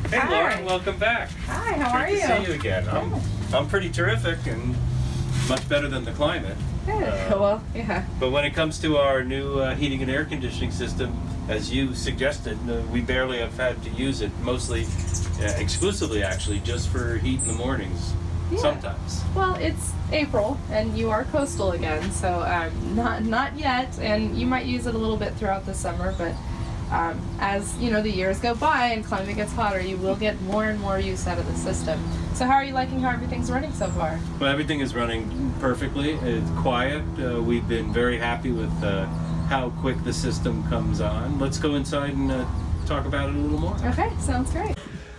Hey Hi. Lauren, welcome back. Hi, how are you? Good to see you again. I'm pretty terrific and much better than the climate. Good. Well, yeah. But when it comes to our new heating and air conditioning system, as you suggested, we barely have had to use it, mostly, exclusively actually, just for heat in the mornings. Yeah. Sometimes. Well, it's April and you are coastal again, so not yet, and you might use it a little bit throughout the summer, but as you know, the years go by and climate gets hotter, you will get more and more use out of the system. So how are you liking how everything's running so far? Well, everything is running perfectly. It's quiet. We've been very happy with how quick the system comes on. Let's go inside and talk about it a little more. Okay, sounds great.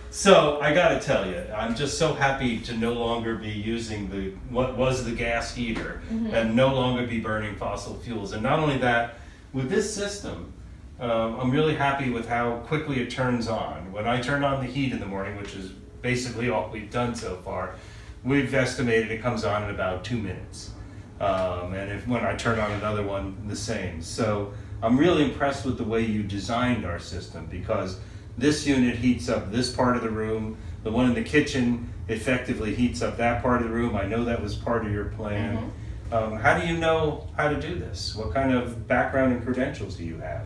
So I gotta tell you, I'm just so happy to no longer be using what was the gas heater and no longer be burning fossil fuels. And not only that, with this system, I'm really happy with how quickly it turns on. When I turn on the heat in the morning, which is basically all we've done so far, we've estimated it comes on in about 2 minutes. And when I turn on another one, the same. So I'm really impressed with the way you designed our system, because this unit heats up this part of the room. The one in the kitchen effectively heats up that part of the room. I know that was part of your plan. How do you know how to do this? What kind of background and credentials do you have?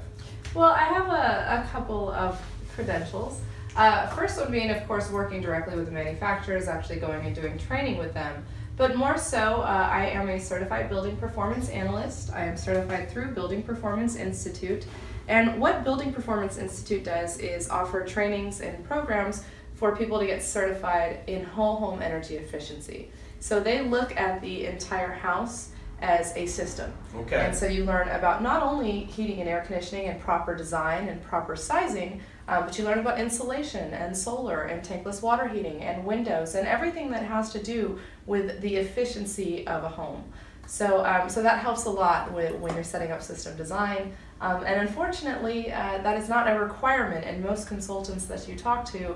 Well, I have a couple of credentials. First one being, of course, working directly with the manufacturers, actually going and doing training with them. But more so, I am a certified building performance analyst. I am certified through Building Performance Institute. And what Building Performance Institute does is offer trainings and programs for people to get certified in whole home energy efficiency. So they look at the entire house as a system. Okay. And so you learn about not only heating and air conditioning and proper design and proper sizing, but you learn about insulation and solar and tankless water heating and windows and everything that has to do with the efficiency of a home. So, so that helps a lot when you're setting up system design. And unfortunately, that is not a requirement, and most consultants that you talk to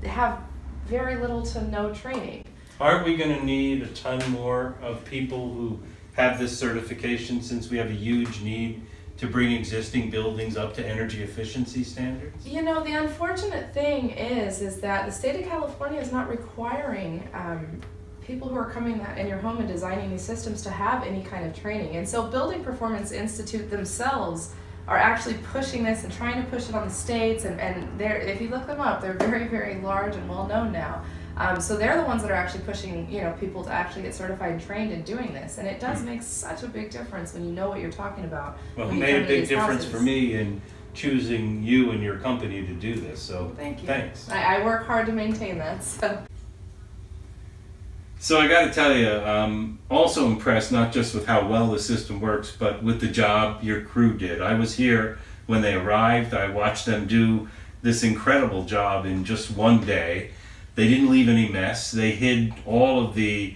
have very little to no training. Aren't we going to need a ton more of people who have this certification, since we have a huge need to bring existing buildings up to energy efficiency standards? You know, the unfortunate thing is that the state of California is not requiring people who are coming in your home and designing these systems to have any kind of training. And so Building Performance Institute themselves are actually pushing this and trying to push it on the states, and they're, if you look them up, they're very, very large and well known now. So they're the ones that are actually pushing, you know, people to actually get certified and trained in doing this. And it does make such a big difference when you know what you're talking about. Well, it made a big difference for me in choosing you and your company to do this, so thank you. Thanks. I work hard to maintain that, so. So I got to tell you, I'm also impressed not just with how well the system works, but with the job your crew did. I was here when they arrived. I watched them do this incredible job in just one day. They didn't leave any mess. They hid all of the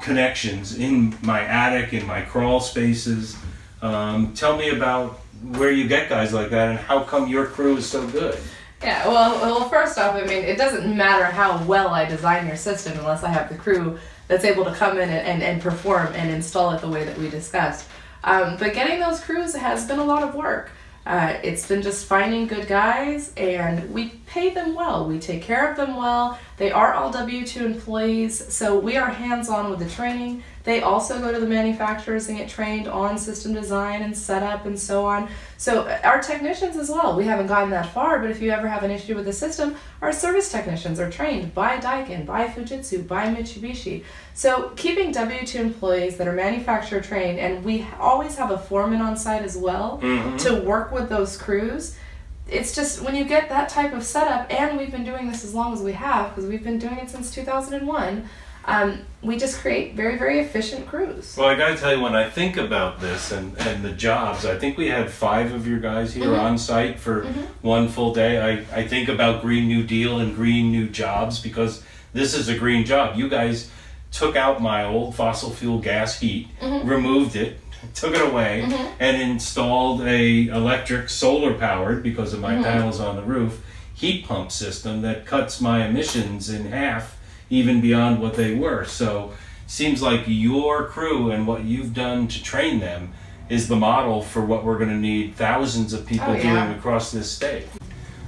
connections in my attic, in my crawl spaces. Tell me about where you get guys like that and how come your crew is so good. Yeah, well, first off, I mean, it doesn't matter how well I design your system unless I have the crew that's able to come in and perform and install it the way that we discussed. But getting those crews has been a lot of work. It's been just finding good guys, and we pay them well. We take care of them well. They are all W-2 employees, so we are hands-on with the training. They also go to the manufacturers and get trained on system design and setup and so on. So our technicians as well, we haven't gotten that far, but if you ever have an issue with the system, our service technicians are trained by Daikin, by Fujitsu, by Mitsubishi. So keeping W-2 employees that are manufacturer trained, and we always have a foreman on site as well to work with those crews. It's just when you get that type of setup, and we've been doing this as long as we have, because we've been doing it since 2001, we just create very, very efficient crews. Well, I got to tell you, when I think about this and the jobs, I think we had 5 of your guys here on site for one full day. I think about Green New Deal and Green New Jobs, because this is a green job. You guys took out my old fossil fuel gas heat, removed it, took it away, and installed a electric solar powered, because of my panels on the roof, heat pump system that cuts my emissions in half, even beyond what they were. So seems like your crew and what you've done to train them is the model for what we're going to need thousands of people doing across this state.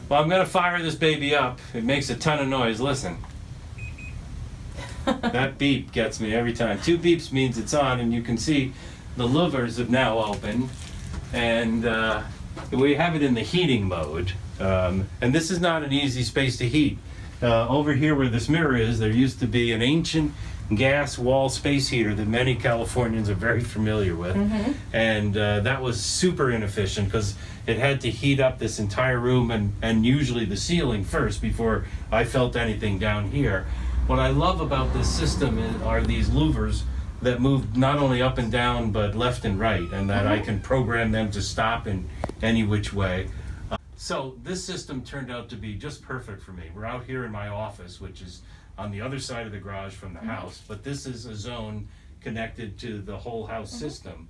Well, I'm gonna fire this baby up. It makes a ton of noise. Listen. That beep gets me every time. 2 beeps means it's on, and you can see the louvers have now opened, and we have it in the heating mode. And this is not an easy space to heat. Over here where this mirror is, there used to be an ancient gas wall space heater that many Californians are very familiar with. And that was super inefficient because it had to heat up this entire room and usually the ceiling first before I felt anything down here. What I love about this system are these louvers that move not only up and down but left and right, and that I can program them to stop in any which way. So this system turned out to be just perfect for me. We're out here in my office, which is on the other side of the garage from the house, but this is a zone connected to the whole house system.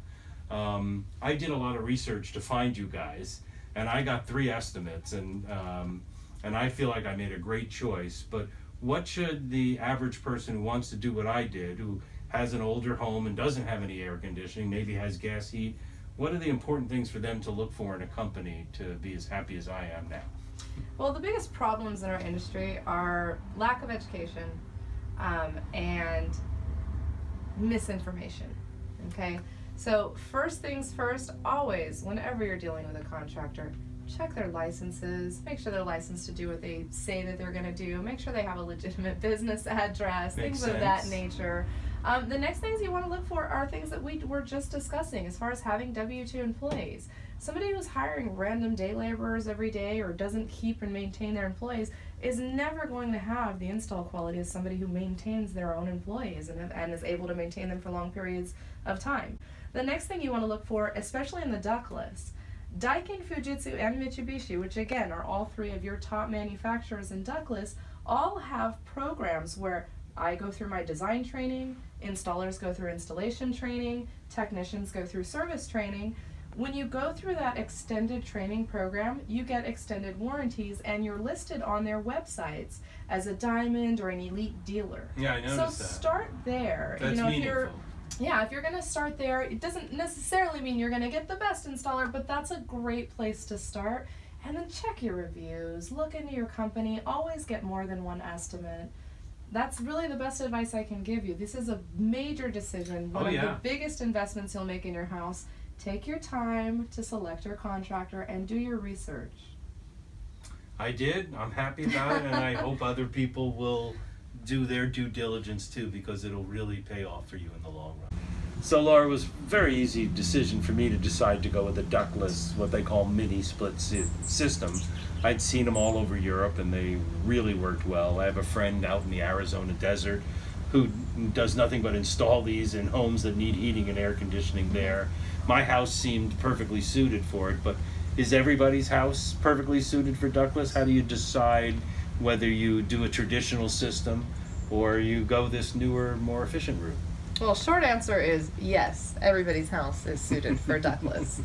I did a lot of research to find you guys, and I got 3 estimates, and I feel like I made a great choice. But what should the average person who wants to do what I did, who has an older home and doesn't have any air conditioning, maybe has gas heat, what are the important things for them to look for in a company to be as happy as I am now? Well, the biggest problems in our industry are lack of education and misinformation. Okay? So, first things first, always, whenever you're dealing with a contractor, check their licenses, make sure they're licensed to do what they say that they're going to do, make sure they have a legitimate business address, Makes things of that sense. nature. The next things you want to look for are things that we were just discussing as far as having W-2 employees. Somebody who's hiring random day laborers every day or doesn't keep and maintain their employees is never going to have the install quality as somebody who maintains their own employees and is able to maintain them for long periods of time. The next thing you want to look for, especially in the ductless, Daikin, Fujitsu, and Mitsubishi, which again are all 3 of your top manufacturers in ductless, all have programs where I go through my design training, installers go through installation training, technicians go through service training. When you go through that extended training program, you get extended warranties, and you're listed on their websites as a diamond or an elite dealer. Yeah, I noticed that. So start there. That's meaningful. If you're going to start there, it doesn't necessarily mean you're going to get the best installer, but that's a great place to start. And then check your reviews, look into your company, always get more than 1 estimate. That's really the best advice I can give you. This is a major decision, one of the biggest investments you'll make in your house. Take your time to select your contractor and do your research. I did. I'm happy about it, and I hope other people will do their due diligence too, because it'll really pay off for you in the long run. So Laura, it was a very easy decision for me to decide to go with a ductless, what they call mini split system. I'd seen them all over Europe and they really worked well. I have a friend out in the Arizona desert who does nothing but install these in homes that need heating and air conditioning there. My house seemed perfectly suited for it, but is everybody's house perfectly suited for ductless? How do you decide whether you do a traditional system or you go this newer, more efficient route? Well, short answer is yes, everybody's house is suited for ductless.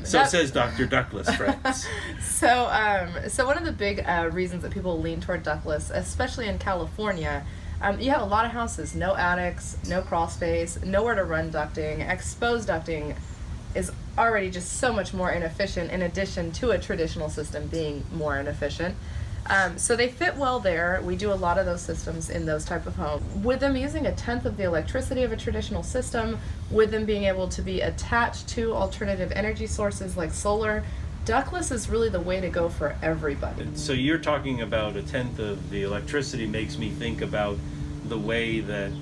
So says Dr. Ductless, friends. So one of the big reasons that people lean toward ductless, especially in California, you have a lot of houses, no attics, no crawl space, nowhere to run ducting. Exposed ducting is already just so much more inefficient in addition to a traditional system being more inefficient. So they fit well there. We do a lot of those systems in those type of homes. With them using 1/10 of the electricity of a traditional system, with them being able to be attached to alternative energy sources like solar, ductless is really the way to go for everybody. So you're talking about 1/10 of the electricity makes me think about the way that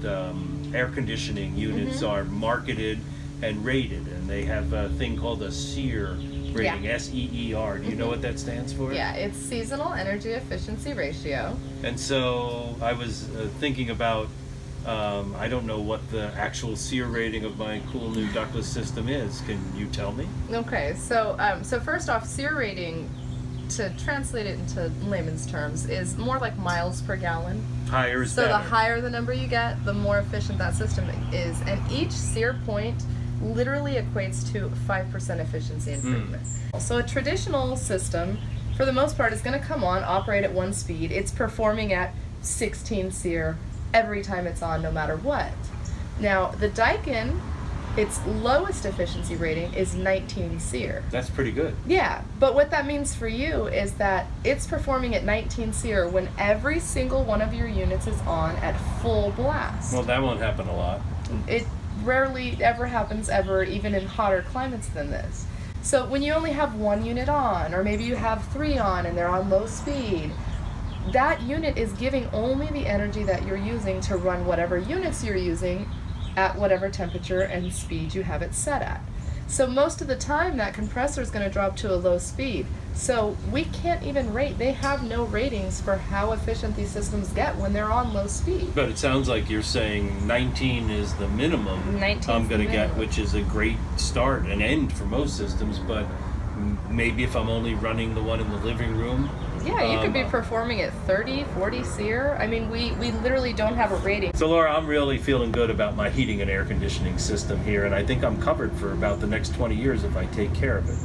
air conditioning units are marketed and rated, and they have a thing called a SEER rating, SEER. Do you know what that stands for? Yeah, it's Seasonal Energy Efficiency Ratio. And so I was thinking about, I don't know what the actual SEER rating of my cool new ductless system is. Can you tell me? Okay, so first off, SEER rating, to translate it into layman's terms, is more like miles per gallon. Higher is better. So the higher the number you get, the more efficient that system is. And each SEER point literally equates to 5% efficiency improvement. So a traditional system, for the most part, is going to come on, operate at 1 speed. It's performing at 16 SEER every time it's on, no matter what. Now, the Daikin Its lowest efficiency rating is 19 SEER. That's pretty good. Yeah, but what that means for you is that it's performing at 19 SEER when every single one of your units is on at full blast. Well, that won't happen a lot. It rarely ever happens ever, even in hotter climates than this. So when you only have one unit on, or maybe you have 3 on and they're on low speed, that unit is giving only the energy that you're using to run whatever units you're using at whatever temperature and speed you have it set at. So most of the time that compressor is going to drop to a low speed. So we can't even rate, they have no ratings for how efficient these systems get when they're on low speed. But it sounds like you're saying 19 is the minimum 19 's I'm going the to get, minimum. which is a great start and end for most systems, but maybe if I'm only running the one in the living room. Yeah, you could be performing at 30, 40 SEER. I mean, we literally don't have a rating. So Laura, I'm really feeling good about my heating and air conditioning system here, and I think I'm covered for about the next 20 years if I take care of it.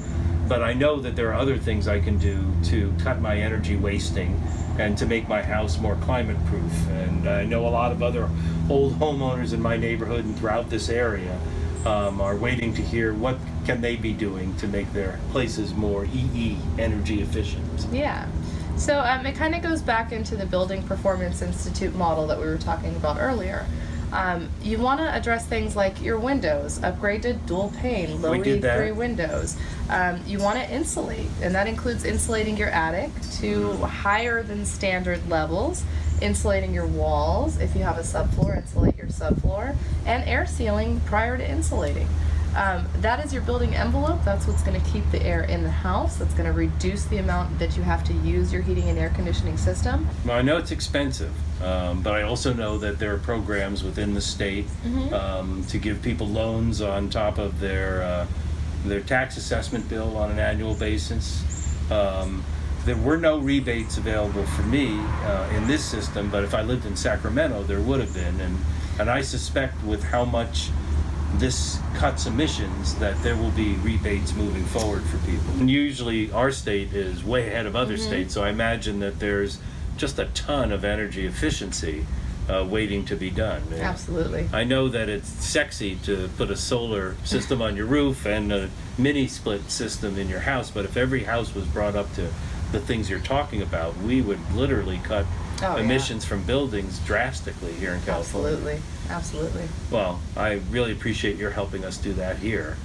But I know that there are other things I can do to cut my energy wasting and to make my house more climate proof. And I know a lot of other old homeowners in my neighborhood and throughout this area are waiting to hear what can they be doing to make their places more energy efficient. Yeah. So it kind of goes back into the Building Performance Institute model that we were talking about earlier. You want to address things like your windows, upgrade to dual pane, low E3 windows. You want to insulate, and that includes insulating your attic to higher than standard levels, insulating your walls. If you have a subfloor, insulate your subfloor, and air sealing prior to insulating. That is your building envelope. That's what's going to keep the air in the house. That's going to reduce the amount that you have to use your heating and air conditioning system. Well, I know it's expensive, but I also know that there are programs within the state to give people loans on top of their tax assessment bill on an annual basis. There were no rebates available for me in this system, but if I lived in Sacramento, there would have been. And I suspect with how much this cuts emissions that there will be rebates moving forward for people. And usually our state is way ahead of other states, so I imagine that there's just a ton of energy efficiency waiting to be done. And Absolutely. I know that it's sexy to put a solar system on your roof and a mini split system in your house, but if every house was brought up to the things you're talking about, we would literally cut emissions from buildings drastically here in California. Absolutely. Absolutely. Well, I really appreciate your helping us do that here.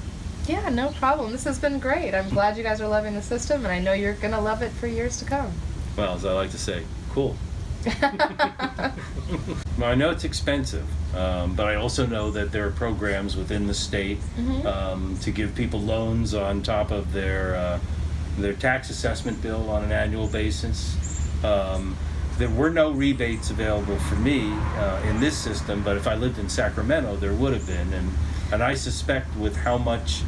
Yeah, no problem. This has been great. I'm glad you guys are loving the system, and I know you're going to love it for years to come. Well, as I like to say, cool. Well, I know it's expensive, but I also know that there are programs within the state to give people loans on top of their tax assessment bill on an annual basis. There were no rebates available for me in this system, but if I lived in Sacramento, there would have been. And I suspect with how much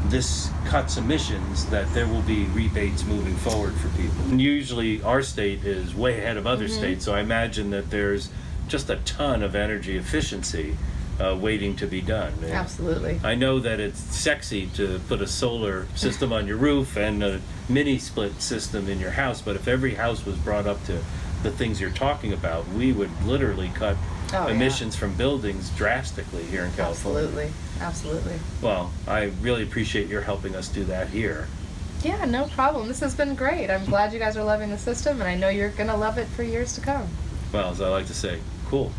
this cuts emissions that there will be rebates moving forward for people. And usually our state is way ahead of other states, so I imagine that there's just a ton of energy efficiency waiting to be done. And Absolutely. I know that it's sexy to put a solar system on your roof and a mini split system in your house, but if every house was brought up to the things you're talking about, we would literally cut emissions from buildings drastically here in California. Absolutely. Absolutely. Well, I really appreciate your helping us do that here. Yeah, no problem. This has been great. I'm glad you guys are loving the system, and I know you're going to love it for years to come. Well, as I like to say, cool.